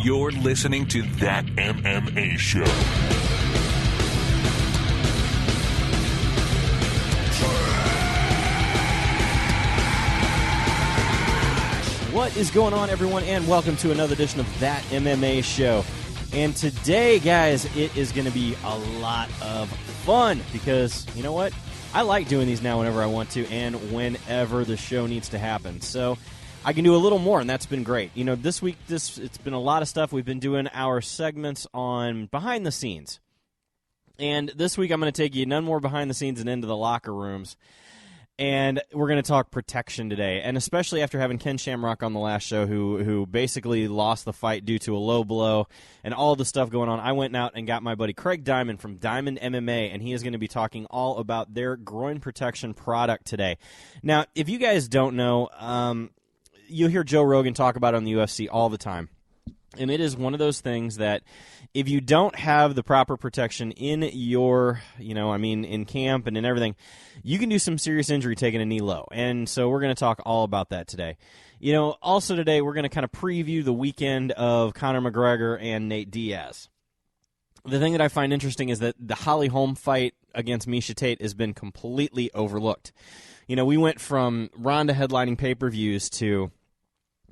You're listening to That MMA Show. What is going on, everyone, and welcome to another edition of That MMA Show. And today, guys, it is going to be a lot of fun because, you know what? I like doing these now whenever I want to and whenever the show needs to happen. So I can do a little more, and that's been great. You know, this week, it's been a lot of stuff. We've been doing our segments on behind the scenes. And this week, I'm going to take you none more behind the scenes and into the locker rooms. And we're going to talk protection today, and especially after having Ken Shamrock on the last show, who basically lost the fight due to a low blow and all the stuff going on. I went out and got my buddy Craig Diamond from Diamond MMA, and he is going to be talking all about their groin protection product today. Now, if you guys don't know, you'll hear Joe Rogan talk about it on the UFC all the time. And it is one of those things that if you don't have the proper protection in your, in camp and in everything, you can do some serious injury taking a knee low. And so we're going to talk all about that today. You know, also today we're going to kind of preview the weekend of Conor McGregor and Nate Diaz. The thing that I find interesting is that the Holly Holm fight against Miesha Tate has been completely overlooked. You know, we went from Ronda headlining pay-per-views to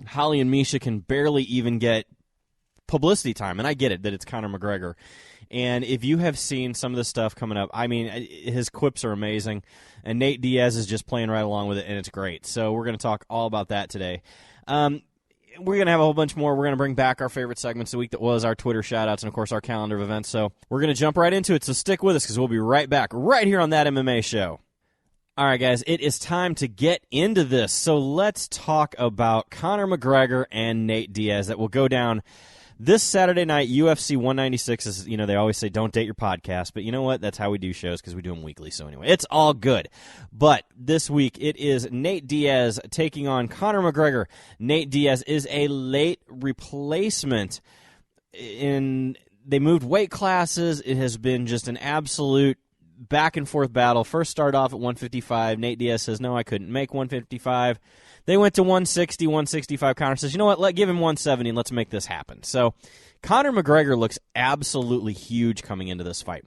Holly and Miesha can barely even get publicity time, and I get it that it's Conor McGregor. And if you have seen some of the stuff coming up, I mean, his quips are amazing, and Nate Diaz is just playing right along with it, and it's great. So we're going to talk all about that today. We're going to have a whole bunch more. We're going to bring back our favorite segments of the week that was our Twitter shout-outs and, of course, our calendar of events. So we're going to jump right into it, so stick with us because we'll be right back right here on That MMA Show. All right, guys, it is time to get into this. So let's talk about Conor McGregor and Nate Diaz that will go down this Saturday night. UFC 196 is, they always say don't date your podcast, but you know what? That's how we do shows because we do them weekly. So anyway, it's all good. But this week it is Nate Diaz taking on Conor McGregor. Nate Diaz is a late replacement. They moved weight classes. It has been just an absolute back-and-forth battle. First started off at 155. Nate Diaz says, no, I couldn't make 155. They went to 160, 165. Conor says, you know what, give him 170 and let's make this happen. So Conor McGregor looks absolutely huge coming into this fight.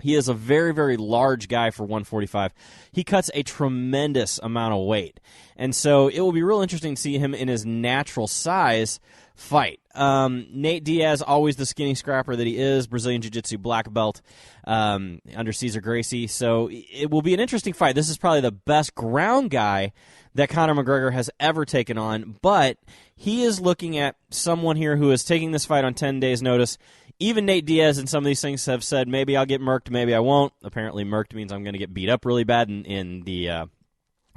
He is a very, very large guy for 145. He cuts a tremendous amount of weight. And so it will be real interesting to see him in his natural size fight. Nate Diaz, always the skinny scrapper that he is, Brazilian Jiu-Jitsu black belt under Cesar Gracie. So it will be an interesting fight. This is probably the best ground guy that Conor McGregor has ever taken on, but he is looking at someone here who is taking this fight on 10 days' notice. Even Nate Diaz and some of these things have said, maybe I'll get murked, maybe I won't. Apparently murked means I'm going to get beat up really bad in the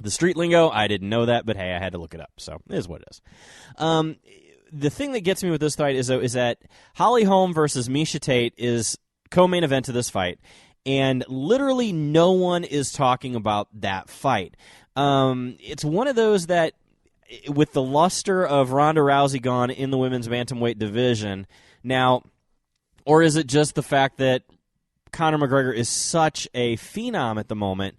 street lingo. I didn't know that, but hey, I had to look it up, so it is what it is. The thing that gets me with this fight is that Holly Holm versus Miesha Tate is co-main event to this fight, and literally no one is talking about that fight. It's one of those that, with the luster of Ronda Rousey gone in the women's bantamweight division, now, or is it just the fact that Conor McGregor is such a phenom at the moment?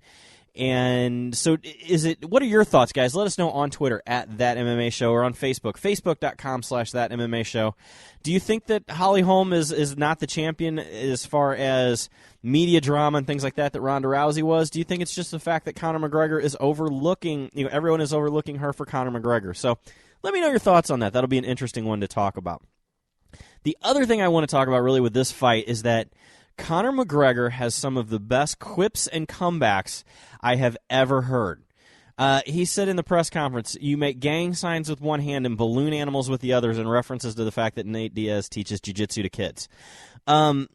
And so is it? What are your thoughts, guys? Let us know on Twitter at That MMA Show or on Facebook, facebook.com/That MMA Show. Do you think that Holly Holm is not the champion as far as media drama and things like that Ronda Rousey was? Do you think it's just the fact that Conor McGregor is overlooking, everyone is overlooking her for Conor McGregor? So let me know your thoughts on that. That'll be an interesting one to talk about. The other thing I want to talk about really with this fight is that Conor McGregor has some of the best quips and comebacks I have ever heard. He said in the press conference, you make gang signs with one hand and balloon animals with the others, in references to the fact that Nate Diaz teaches jiu-jitsu to kids. Do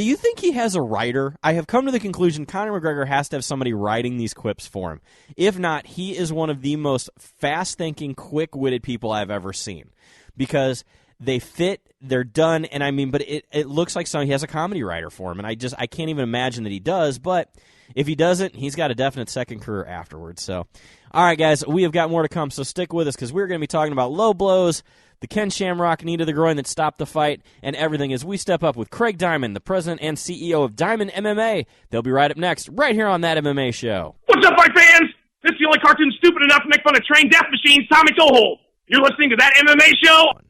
you think he has a writer? I have come to the conclusion Conor McGregor has to have somebody writing these quips for him. If not, he is one of the most fast-thinking, quick-witted people I've ever seen. Because they fit, they're done, and but it looks like he has a comedy writer for him, and I can't even imagine that he does, but if he doesn't, he's got a definite second career afterwards. So, all right, guys, we have got more to come, so stick with us, because we're going to be talking about low blows, the Ken Shamrock knee to the groin that stopped the fight, and everything as we step up with Craig Diamond, the president and CEO of Diamond MMA. They'll be right up next, right here on That MMA Show. What's up, my fans? This is the only cartoon stupid enough to make fun of trained death machines, Tommy Toehold. You're listening to That MMA Show.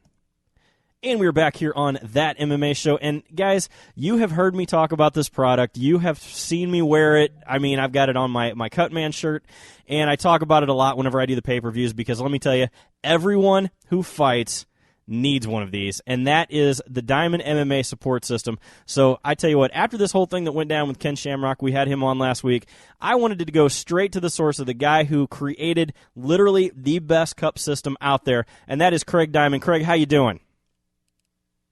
And we're back here on That MMA Show. And guys, you have heard me talk about this product. You have seen me wear it. I mean, I've got it on my Cutman shirt, and I talk about it a lot whenever I do the pay-per-views because let me tell you, everyone who fights needs one of these, and that is the Diamond MMA support system. So I tell you what, after this whole thing that went down with Ken Shamrock, we had him on last week, I wanted to go straight to the source of the guy who created literally the best cup system out there, and that is Craig Diamond. Craig, how you doing?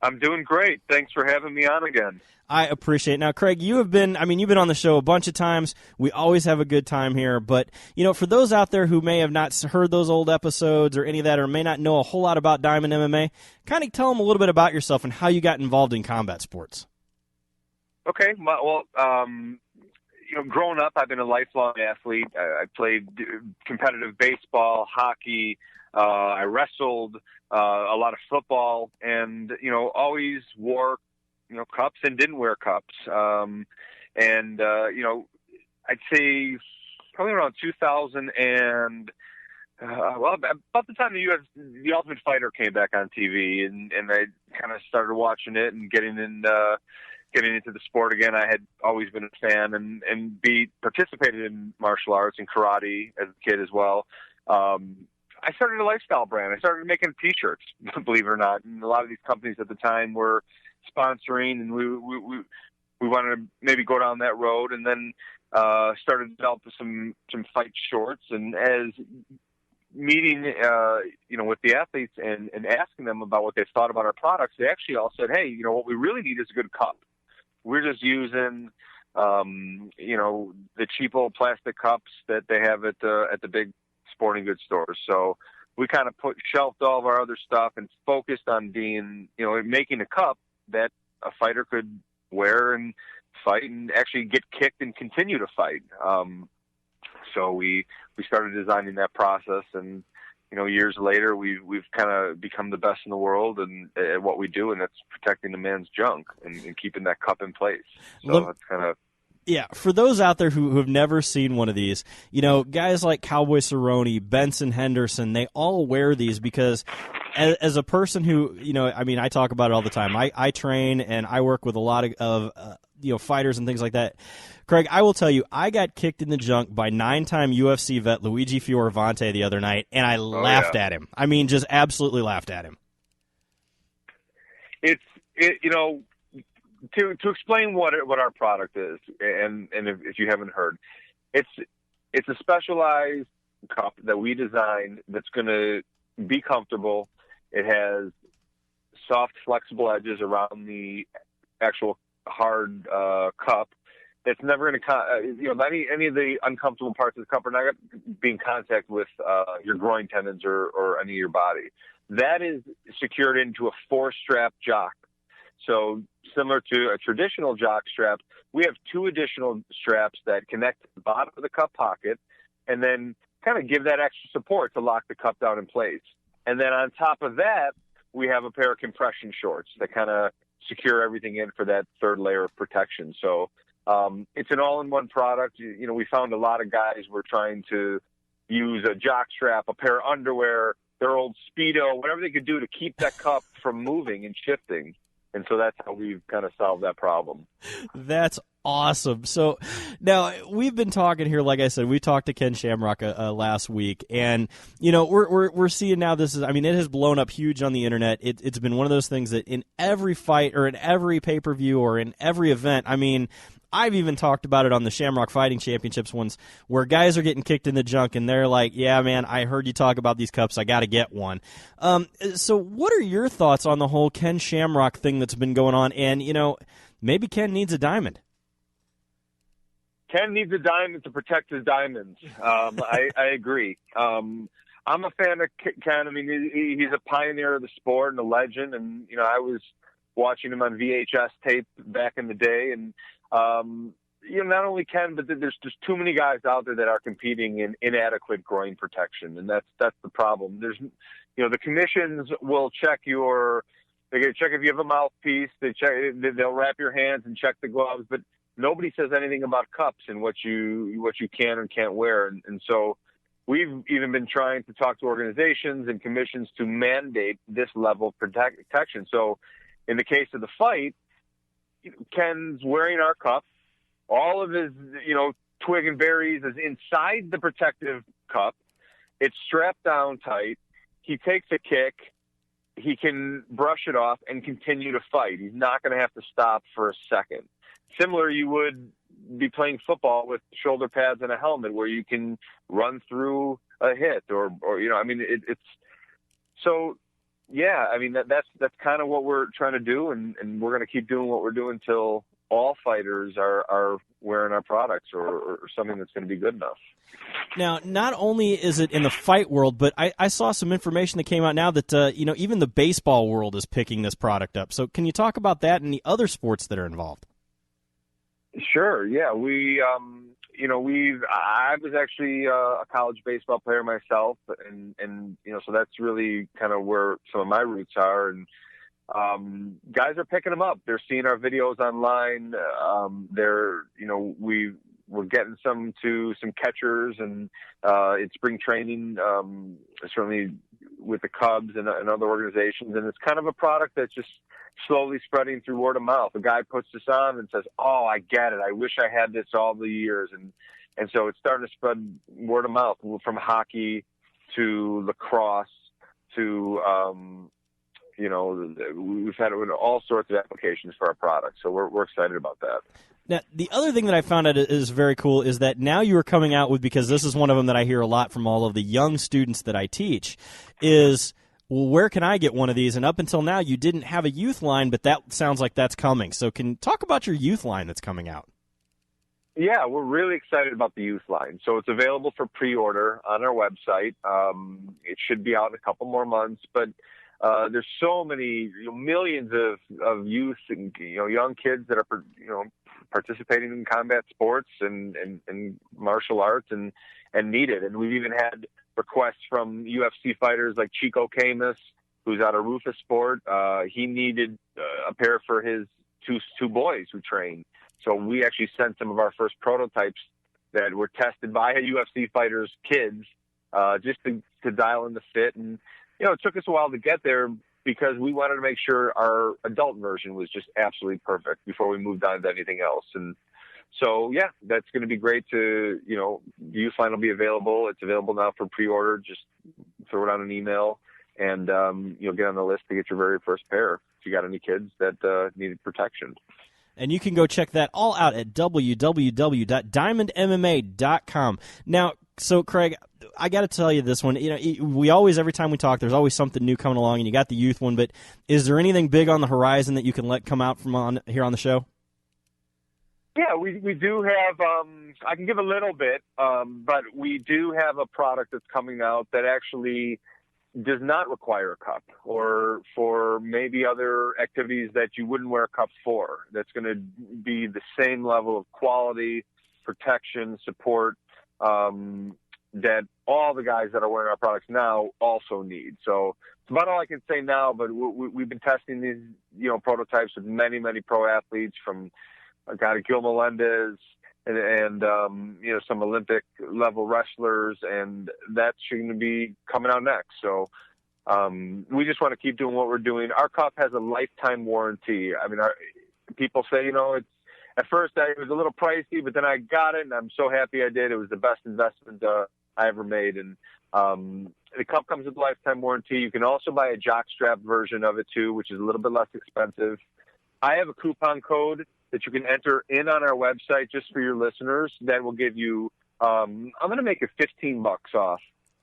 I'm doing great. Thanks for having me on again. I appreciate it. Now, Craig, you've been on the show a bunch of times. We always have a good time here. But, for those out there who may have not heard those old episodes or any of that or may not know a whole lot about Diamond MMA, kind of tell them a little bit about yourself and how you got involved in combat sports. Okay. Well, growing up, I've been a lifelong athlete. I played competitive baseball, hockey. I wrestled, a lot of football, and, always wore, cups and didn't wear cups. I'd say probably around 2000 and, about the time the Ultimate Fighter came back on TV, and I kind of started watching it and getting into the sport again. I had always been a fan and participated in martial arts and karate as a kid as well. I started a lifestyle brand. I started making T-shirts, believe it or not. And a lot of these companies at the time were sponsoring, and we wanted to maybe go down that road. And then started to develop some fight shorts. And as meeting, with the athletes and asking them about what they thought about our products, they actually all said, "Hey, what we really need is a good cup. We're just using, the cheap old plastic cups that they have at the big sporting goods stores." So we kind of shelved all of our other stuff and focused on being, making a cup that a fighter could wear and fight and actually get kicked and continue to fight. So we started designing that process, and years later we've kind of become the best in the world and at what we do, and that's protecting the man's junk and keeping that cup in place. So that's kind of. Yeah, for those out there who have never seen one of these, guys like Cowboy Cerrone, Benson Henderson, they all wear these because as a person who, I talk about it all the time. I train and I work with a lot of fighters and things like that. Craig, I will tell you, I got kicked in the junk by 9-time UFC vet Luigi Fioravante the other night, and I laughed at him. Just absolutely laughed at him. To explain what our product is, and if you haven't heard, it's a specialized cup that we designed that's going to be comfortable. It has soft, flexible edges around the actual hard cup. It's never going to, any of the uncomfortable parts of the cup are not going to be in contact with your groin tendons or any of your body. That is secured into a 4-strap jock. So similar to a traditional jock strap, we have 2 additional straps that connect to the bottom of the cup pocket and then kind of give that extra support to lock the cup down in place. And then on top of that, we have a pair of compression shorts that kind of secure everything in for that third layer of protection. So it's an all-in-one product. We found a lot of guys were trying to use a jock strap, a pair of underwear, their old Speedo, whatever they could do to keep that cup from moving and shifting. And so that's how we've kind of solved that problem. That's awesome. So now we've been talking here, like I said, we talked to Ken Shamrock last week, and we're seeing now this is. It has blown up huge on the internet. It's been one of those things that in every fight or in every pay-per-view or in every event. I've even talked about it on the Shamrock Fighting Championships ones where guys are getting kicked in the junk and they're like, yeah, man, I heard you talk about these cups. I got to get one. So what are your thoughts on the whole Ken Shamrock thing that's been going on? And, maybe Ken needs a diamond. Ken needs a diamond to protect his diamonds. I agree. I'm a fan of Ken. He's a pioneer of the sport and a legend. And, I was watching him on VHS tape back in the day. And, not only Ken, but there's just too many guys out there that are competing in inadequate groin protection. And that's the problem. There's, the commissions will check they're going to check if you have a mouthpiece. They'll wrap your hands and check the gloves, but nobody says anything about cups and what you can and can't wear. And so we've even been trying to talk to organizations and commissions to mandate this level of protection. So in the case of the fight, Ken's wearing our cup. All of his, twig and berries is inside the protective cup. It's strapped down tight. He takes a kick. He can brush it off and continue to fight. He's not going to have to stop for a second. Similar, you would be playing football with shoulder pads and a helmet where you can run through a hit it's so, yeah, I mean, that's kind of what we're trying to do. And we're going to keep doing what we're doing till all fighters are wearing our products or something that's going to be good enough. Now, not only is it in the fight world, but I saw some information that came out now that, even the baseball world is picking this product up. So can you talk about that and the other sports that are involved? Sure. Yeah. I was actually a college baseball player myself, and so that's really kind of where some of my roots are. And guys are picking them up. They're seeing our videos online. We're getting some to some catchers, and it's spring training, certainly with the Cubs and other organizations. And it's kind of a product that's just slowly spreading through word of mouth. A guy puts this on and says, "Oh, I get it. I wish I had this all the years." And so it's starting to spread word of mouth from hockey to lacrosse to, we've had all sorts of applications for our products. So we're excited about that. Now, the other thing that I found out is very cool is that now you are coming out with, because this is one of them that I hear a lot from all of the young students that I teach, is, well, where can I get one of these? And up until now, you didn't have a youth line, but that sounds like that's coming. So can you talk about your youth line that's coming out? Yeah, we're really excited about the youth line. So it's available for pre-order on our website. It should be out in a couple more months, but there's so many, millions of youth and young kids that are participating in combat sports and martial arts and need it. And we've even had requests from UFC fighters like Chico Camus, who's out of Rufus Sport. He needed a pair for his two boys who train. So we actually sent some of our first prototypes that were tested by a UFC fighter's kids, just to dial in the fit. And, it took us a while to get there because we wanted to make sure our adult version was just absolutely perfect before we moved on to anything else. And so, yeah, that's going to be great to, the youth line will be available. It's available now for pre-order. Just throw it on an email and you'll get on the list to get your very first pair if you got any kids that needed protection. And you can go check that all out at www.diamondmma.com. Now, so Craig, I got to tell you this one. We always, every time we talk, there's always something new coming along, and you got the youth one. But is there anything big on the horizon that you can let come out from here on the show? Yeah, we do have. I can give a little bit, but we do have a product that's coming out that actually does not require a cup, or for maybe other activities that you wouldn't wear a cup for. That's going to be the same level of quality, protection, support that all the guys that are wearing our products now also need. So it's about all I can say now, but we've been testing these, prototypes with many, many pro athletes, from a guy like Gil Melendez and some Olympic level wrestlers, and that's going to be coming out next. So we just want to keep doing what we're doing. Our cup has a lifetime warranty. I mean, people say, it's, at first it was a little pricey, but then I got it, and I'm so happy I did. It was the best investment I ever made. And the cup comes with a lifetime warranty. You can also buy a jockstrap version of it too, which is a little bit less expensive. I have a coupon code that you can enter in on our website just for your listeners that will give you, I'm going to make it $15 off,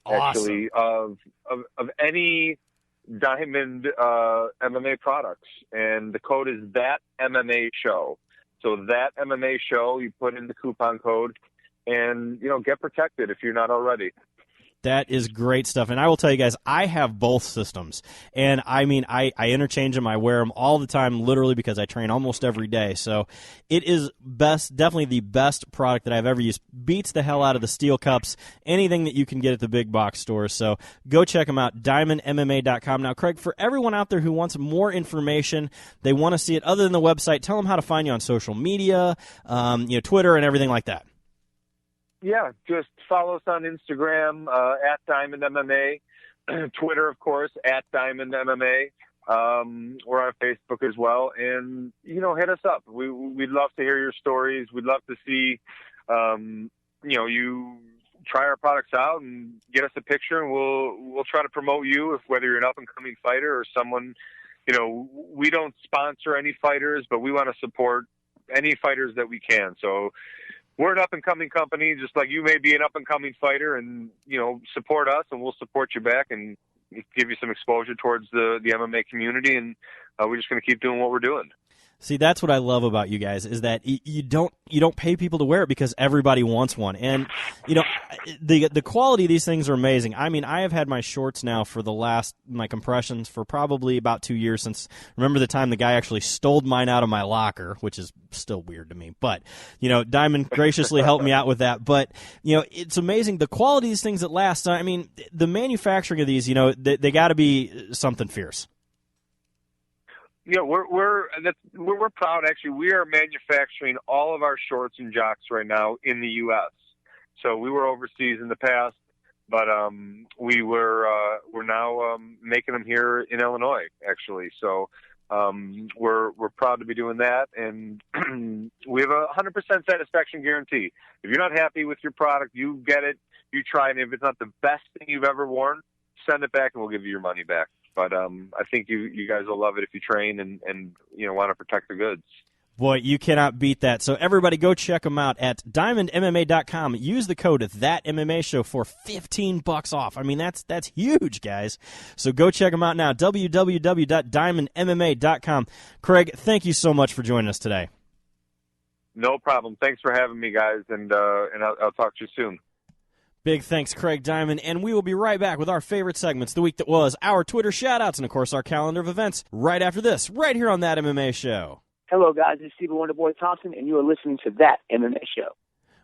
actually, of any Diamond MMA products. And the code is That MMA Show. So That MMA Show, you put in the coupon code and, get protected if you're not already. That is great stuff. And I will tell you guys, I have both systems. And I mean, I interchange them. I wear them all the time, literally, because I train almost every day. So it is definitely the best product that I've ever used. Beats the hell out of the steel cups, anything that you can get at the big box stores. So go check them out, diamondmma.com. Now, Craig, for everyone out there who wants more information, they want to see it other than the website, tell them how to find you on social media, Twitter and everything like that. Yeah, just follow us on Instagram, at Diamond MMA, Twitter, of course, at Diamond MMA. We're on Facebook as well. And, hit us up. We'd love to hear your stories. We'd love to see, you try our products out and get us a picture, and we'll try to promote you, whether you're an up-and-coming fighter or someone, we don't sponsor any fighters, but we want to support any fighters that we can. So we're an up-and-coming company, just like you may be an up-and-coming fighter, and, support us, and we'll support you back and give you some exposure towards the MMA community, and we're just going to keep doing what we're doing. See, that's what I love about you guys, is that you don't pay people to wear it because everybody wants one. And, the quality of these things are amazing. I mean, I have had my shorts now for my compressions for probably about 2 years, since, remember the time the guy actually stole mine out of my locker, which is still weird to me. But, Diamond graciously helped me out with that. But, it's amazing. The quality of these things that last, I mean, the manufacturing of these, they got to be something fierce. We're proud. Actually, we are manufacturing all of our shorts and jocks right now in the U.S. So we were overseas in the past, but we're now making them here in Illinois, actually. So we're proud to be doing that, and we have a 100% satisfaction guarantee. If you're not happy with your product, you get it, you try it. And if it's not the best thing you've ever worn, send it back, and we'll give you your money back. But I think you guys will love it if you train and want to protect the goods. Boy, you cannot beat that. So everybody go check them out at diamondmma.com. Use the code ThatMMA Show for $15 off. I mean, that's huge, guys. So go check them out now, www.diamondmma.com. Craig, thank you so much for joining us today. No problem. Thanks for having me, guys, and I'll talk to you soon. Big thanks, Craig Diamond, and we will be right back with our favorite segments, the week that was, our Twitter shoutouts, and, of course, our calendar of events right after this, right here on That MMA Show. Hello, guys. This is Stephen Wonderboy Thompson, and you are listening to That MMA Show.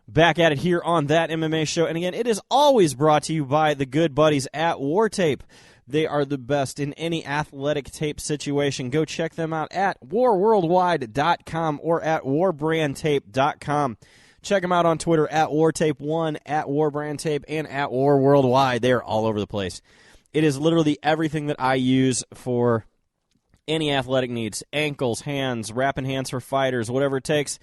Back at it here on That MMA Show, and again, it is always brought to you by the good buddies at War Tape. They are the best in any athletic tape situation. Go check them out at warworldwide.com or at warbrandtape.com. Check them out on Twitter at WarTape1, at WarBrandTape, and at WarWorldwide. They're all over the place. It is literally everything that I use for any athletic needs. Ankles, hands, wrapping hands for fighters, whatever it takes.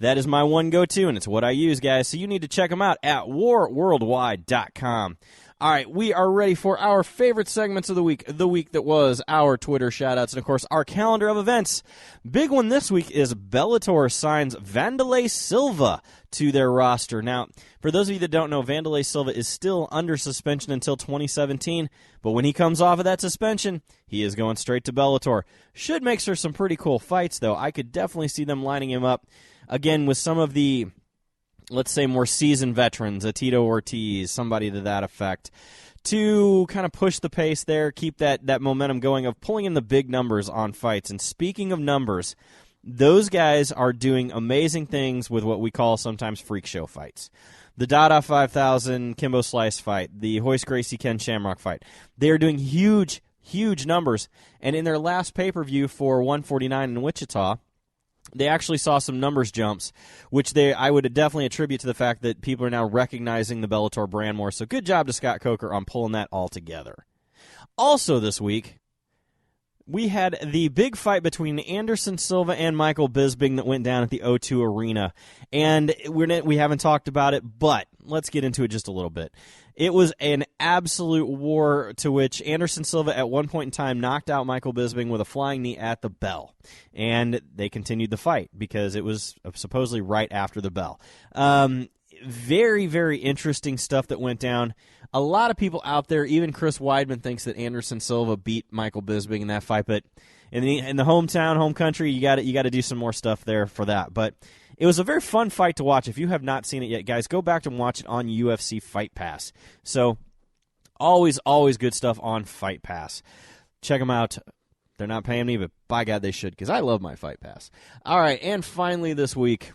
That is my one go-to, and it's what I use, guys. So you need to check them out at warworldwide.com. All right, we are ready for our favorite segments of the week that was, our Twitter shoutouts, and, of course, our calendar of events. Big one this week is Bellator signs Wanderlei Silva to their roster. Now, for those of you that don't know, Wanderlei Silva is still under suspension until 2017, but when he comes off of that suspension, he is going straight to Bellator. Should make for some pretty cool fights, though. I could definitely see them lining him up, again, with some of the, let's say, more seasoned veterans, a Tito Ortiz, somebody to that effect, to kind of push the pace there, keep that momentum going of pulling in the big numbers on fights. And speaking of numbers, those guys are doing amazing things with what we call sometimes freak show fights. The Dada 5000 Kimbo Slice fight, the Hoist Gracie Ken Shamrock fight. They are doing huge, huge numbers. And in their last pay-per-view for 149 in Wichita, they actually saw some numbers jumps, which I would definitely attribute to the fact that people are now recognizing the Bellator brand more. So good job to Scott Coker on pulling that all together. Also this week, we had the big fight between Anderson Silva and Michael Bisping that went down at the O2 Arena. And we haven't talked about it, but let's get into it just a little bit. It was an absolute war to which Anderson Silva at one point in time knocked out Michael Bisping with a flying knee at the bell. And they continued the fight because it was supposedly right after the bell. Very, very interesting stuff that went down. A lot of people out there, even Chris Weidman, thinks that Anderson Silva beat Michael Bisping in that fight. But in the home country, you got to do some more stuff there for that. But it was a very fun fight to watch. If you have not seen it yet, guys, go back and watch it on UFC Fight Pass. So always good stuff on Fight Pass. Check them out. They're not paying me, but by God, they should, because I love my Fight Pass. All right, and finally this week,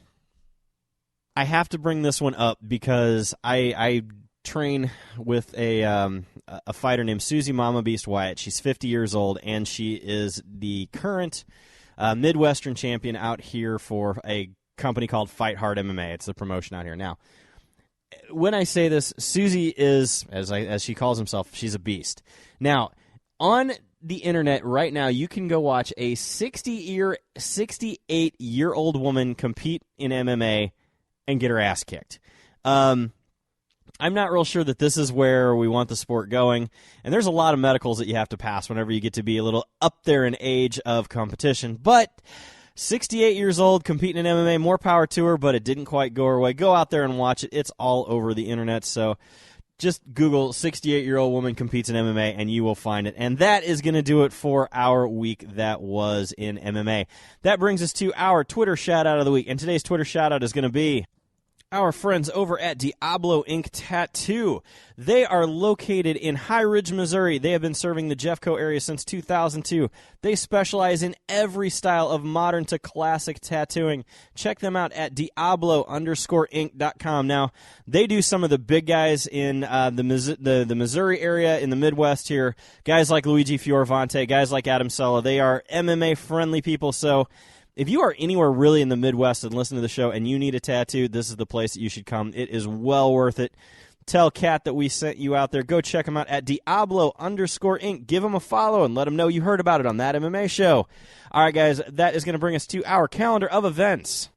I have to bring this one up because I train with a fighter named Susie Mama Beast Wyatt. She's 50 years old, and she is the current Midwestern champion out here for a company called Fight Hard MMA. It's the promotion out here. Now, when I say this, Susie is, as she calls herself, she's a beast. Now, on the internet right now, you can go watch a 68-year-old woman compete in MMA and get her ass kicked. I'm not real sure that this is where we want the sport going, and there's a lot of medicals that you have to pass whenever you get to be a little up there in age of competition, but 68 years old, competing in MMA, more power to her, but it didn't quite go her way. Go out there and watch it. It's all over the internet, so just Google 68-year-old woman competes in MMA, and you will find it. And that is going to do it for our week that was in MMA. That brings us to our Twitter shout-out of the week, and today's Twitter shout-out is going to be our friends over at Diablo Ink Tattoo. They are located in High Ridge, Missouri. They have been serving the Jeffco area since 2002. They specialize in every style of modern to classic tattooing. Check them out at Diablo_Ink.com. Now, they do some of the big guys in the Missouri area, in the Midwest here. Guys like Luigi Fioravante, guys like Adam Sella. They are MMA-friendly people, so if you are anywhere really in the Midwest and listen to the show and you need a tattoo, this is the place that you should come. It is well worth it. Tell Kat that we sent you out there. Go check them out at Diablo_Ink. Give them a follow and let them know you heard about it on That MMA Show. All right, guys, that is going to bring us to our calendar of events.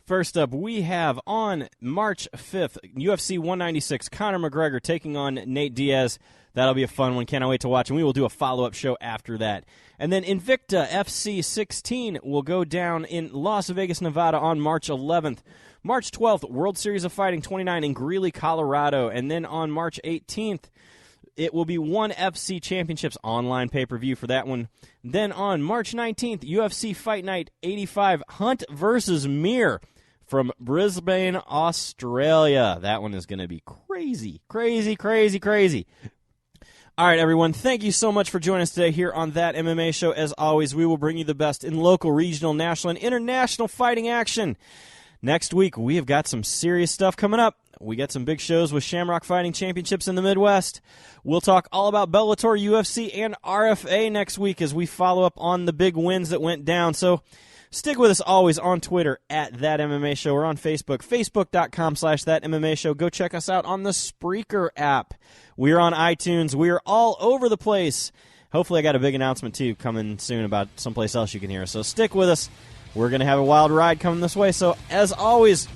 First up, we have on March 5th, UFC 196, Conor McGregor taking on Nate Diaz. That'll be a fun one. Cannot wait to watch, and we will do a follow-up show after that. And then Invicta FC 16 will go down in Las Vegas, Nevada on March 11th. March 12th, World Series of Fighting 29 in Greeley, Colorado. And then on March 18th, it will be ONE FC Championships online pay-per-view for that one. Then on March 19th, UFC Fight Night 85, Hunt versus Mir from Brisbane, Australia. That one is going to be crazy, crazy, crazy, crazy. All right, everyone, thank you so much for joining us today here on That MMA Show. As always, we will bring you the best in local, regional, national, and international fighting action. Next week, we have got some serious stuff coming up. We got some big shows with Shamrock Fighting Championships in the Midwest. We'll talk all about Bellator, UFC, and RFA next week as we follow up on the big wins that went down. So stick with us always on Twitter at That MMA Show. We're on Facebook, facebook.com/That MMA Show. Go check us out on the Spreaker app. We're on iTunes. We're all over the place. Hopefully I got a big announcement, too, coming soon about someplace else you can hear us. So stick with us. We're going to have a wild ride coming this way. So, as always,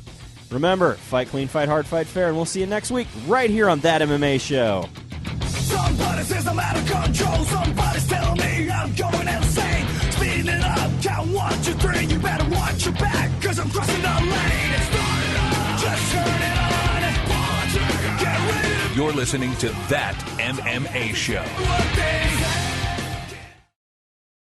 remember, fight clean, fight hard, fight fair, and we'll see you next week right here on That MMA Show. Somebody says I'm out of control. Somebody's telling me I'm going insane. Speeding it up, count 1, 2, 3. You better watch your back, cause I'm crossing the lane. Start it up, just turn it on. Get ready. You're listening to That MMA Show.